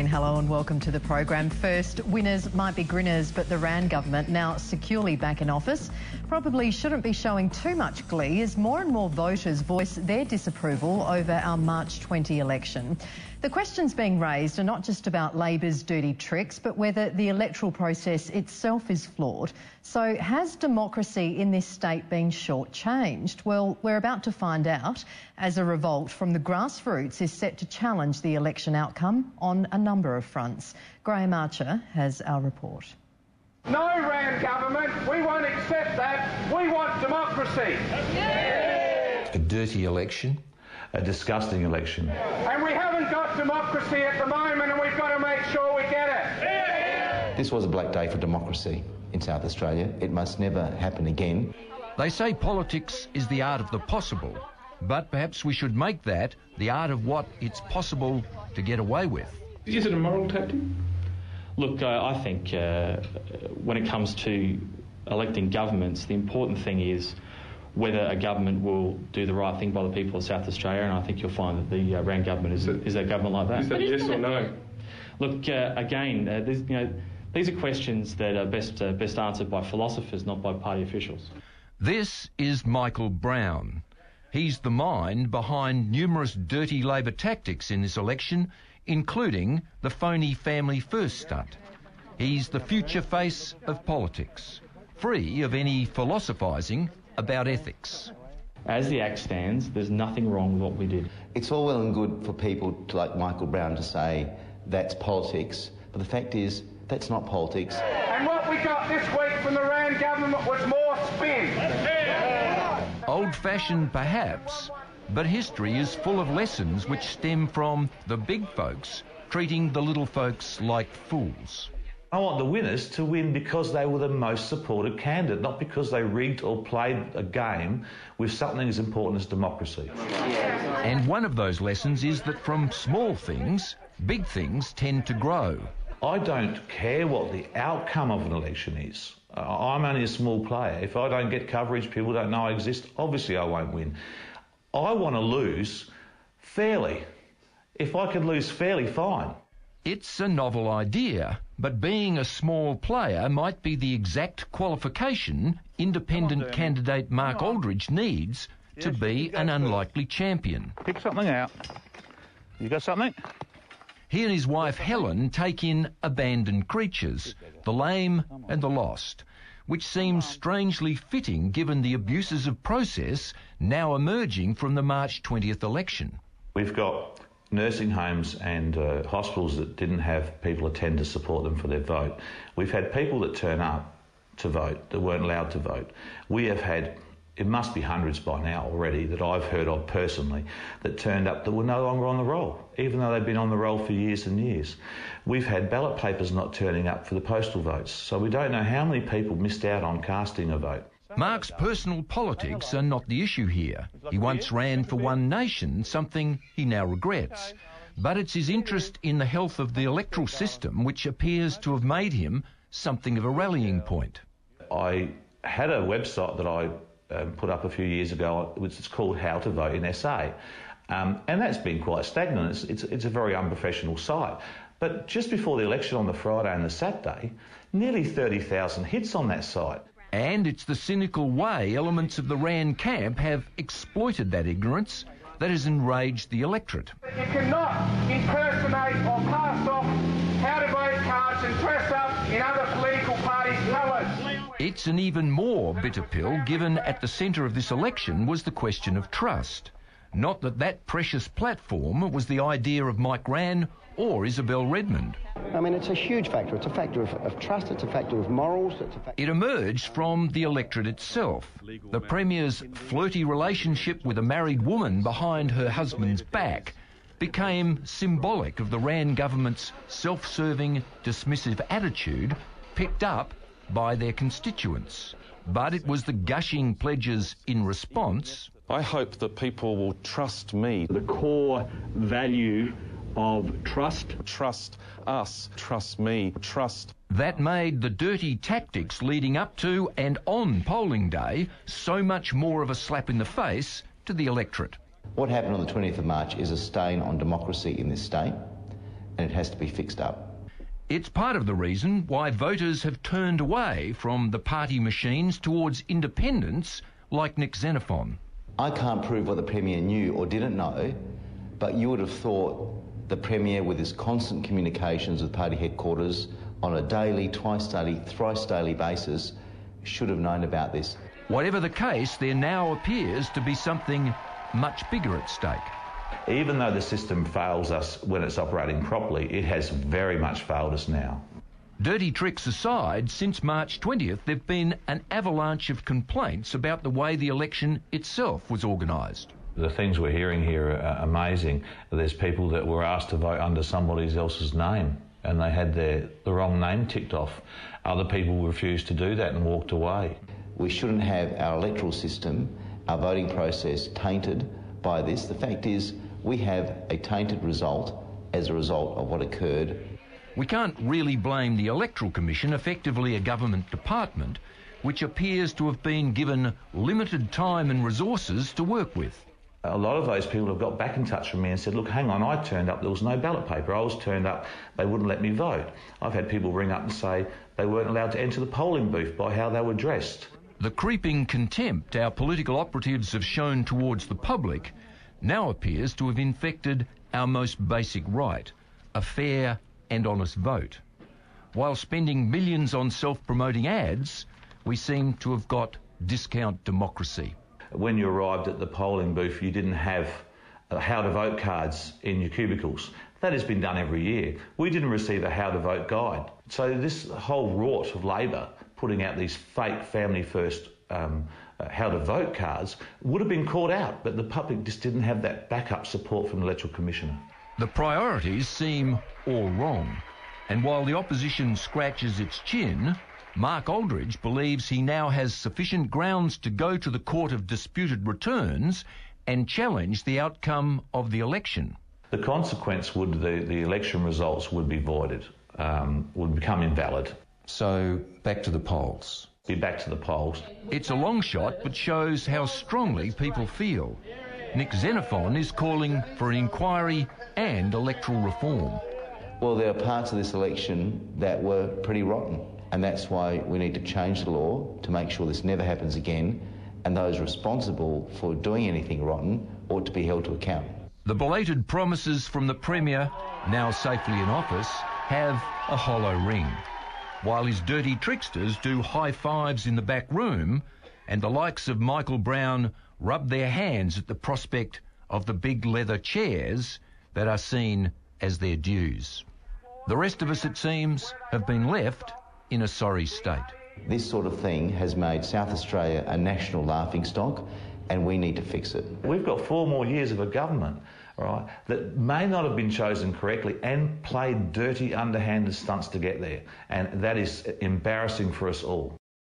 hello and welcome to the program. First, winners might be grinners, but the Rand government, now securely back in office, probably shouldn't be showing too much glee as more and more voters voice their disapproval over our March 20 election. The questions being raised are not just about Labor's dirty tricks, but whether the electoral process itself is flawed. So has democracy in this state been shortchanged? Well, we're about to find out, as a revolt from the grassroots is set to challenge the election outcome on a number of fronts. Graham Archer has our report. No, Rand government, we won't accept that. We want democracy. Yeah. A dirty election, a disgusting election. And we haven't got democracy at the moment, and we've got to make sure we get it. Yeah. This was a black day for democracy in South Australia. It must never happen again. They say politics is the art of the possible, but perhaps we should make that the art of what it's possible to get away with. Is it a moral tactic? Look, I think when it comes to electing governments, the important thing is whether a government will do the right thing by the people of South Australia, and I think you'll find that the Rand government is a government like that. Is that yes or no? Look, again, these are questions that are best answered by philosophers, not by party officials. This is Michael Brown. He's the mind behind numerous dirty Labor tactics in this election, including the phony Family First stunt. He's the future face of politics, free of any philosophising about ethics. As the Act stands, there's nothing wrong with what we did. It's all well and good for people like Michael Brown to say that's politics, but the fact is that's not politics. And what we got this week from the Rand government was more spin. Old-fashioned perhaps, but history is full of lessons which stem from the big folks treating the little folks like fools. I want the winners to win because they were the most supported candidate, not because they rigged or played a game with something as important as democracy. And one of those lessons is that from small things, big things tend to grow. I don't care what the outcome of an election is. I'm only a small player. If I don't get coverage, people don't know I exist, obviously I won't win. I want to lose fairly. If I can lose fairly, fine. It's a novel idea, but being a small player might be the exact qualification independent candidate Mark Aldridge needs to be an unlikely champion. Pick something out. You got something? He and his wife Helen take in abandoned creatures, the lame and the lost, which seems strangely fitting given the abuses of process now emerging from the March 20th election. We've got nursing homes and hospitals that didn't have people attend to support them for their vote. We've had people that turn up to vote that weren't allowed to vote. We have had, it must be hundreds by now already that I've heard of personally, that turned up that were no longer on the roll, even though they've been on the roll for years and years. We've had ballot papers not turning up for the postal votes, so we don't know how many people missed out on casting a vote. Mark's personal politics are not the issue here. He once ran for One Nation, something he now regrets. But it's his interest in the health of the electoral system which appears to have made him something of a rallying point. I had a website that I put up a few years ago, which is called How to Vote in SA. And that's been quite stagnant. It's a very unprofessional site. But just before the election on the Friday and the Saturday, nearly 30,000 hits on that site. And it's the cynical way elements of the Rand camp have exploited that ignorance that has enraged the electorate. You cannot impersonate or pass off how to vote cards and dress up in other political parties' colours. It's an even more bitter pill given at the centre of this election was the question of trust. Not that that precious platform was the idea of Mike Rann or Isabel Redmond. I mean, it's a huge factor. It's a factor of trust, it's a factor of morals. It emerged from the electorate itself. The Premier's flirty relationship with a married woman behind her husband's back became symbolic of the Rand government's self-serving, dismissive attitude picked up by their constituents. But it was the gushing pledges in response. I hope that people will trust me. The core value of trust. Trust us. Trust me. Trust. That made the dirty tactics leading up to and on polling day so much more of a slap in the face to the electorate. What happened on the 20th of March is a stain on democracy in this state. and it has to be fixed up. It's part of the reason why voters have turned away from the party machines towards independents like Nick Xenophon. I can't prove what the Premier knew or didn't know, but you would have thought the Premier, with his constant communications with party headquarters on a daily, twice daily, thrice daily basis, should have known about this. Whatever the case, there now appears to be something much bigger at stake. Even though the system fails us when it's operating properly, it has very much failed us now. Dirty tricks aside, since March 20th, there've been an avalanche of complaints about the way the election itself was organised. The things we're hearing here are amazing. There's people that were asked to vote under somebody else's name and they had the wrong name ticked off. Other people refused to do that and walked away. We shouldn't have our electoral system, our voting process tainted by this. The fact is, we have a tainted result as a result of what occurred. We can't really blame the Electoral Commission, effectively a government department, which appears to have been given limited time and resources to work with. A lot of those people have got back in touch with me and said, look, hang on, I turned up, there was no ballot paper. I was turned up, they wouldn't let me vote. I've had people ring up and say they weren't allowed to enter the polling booth by how they were dressed. The creeping contempt our political operatives have shown towards the public now appears to have infected our most basic right, a fair and honest vote. While spending millions on self-promoting ads, we seem to have got discount democracy. When you arrived at the polling booth, you didn't have how to vote cards in your cubicles. That has been done every year. We didn't receive a how to vote guide. So this whole rort of Labor putting out these fake family first how to vote cards would have been caught out, but the public just didn't have that backup support from the Electoral Commissioner. The priorities seem all wrong, and while the opposition scratches its chin, Mark Aldridge believes he now has sufficient grounds to go to the Court of Disputed Returns and challenge the outcome of the election. The consequence would the election results would be voided, would become invalid. So back to the polls. Be back to the polls. It's a long shot, but shows how strongly people feel. Nick Xenophon is calling for an inquiry and electoral reform. Well, there are parts of this election that were pretty rotten, and that's why we need to change the law to make sure this never happens again, and those responsible for doing anything rotten ought to be held to account. The belated promises from the Premier, now safely in office, have a hollow ring, while his dirty tricksters do high fives in the back room and the likes of Michael Brown rub their hands at the prospect of the big leather chairs that are seen as their dues. The rest of us, it seems, have been left in a sorry state. This sort of thing has made South Australia a national laughingstock, and we need to fix it. We've got 4 more years of a government, right, that may not have been chosen correctly and played dirty, underhanded stunts to get there. And that is embarrassing for us all.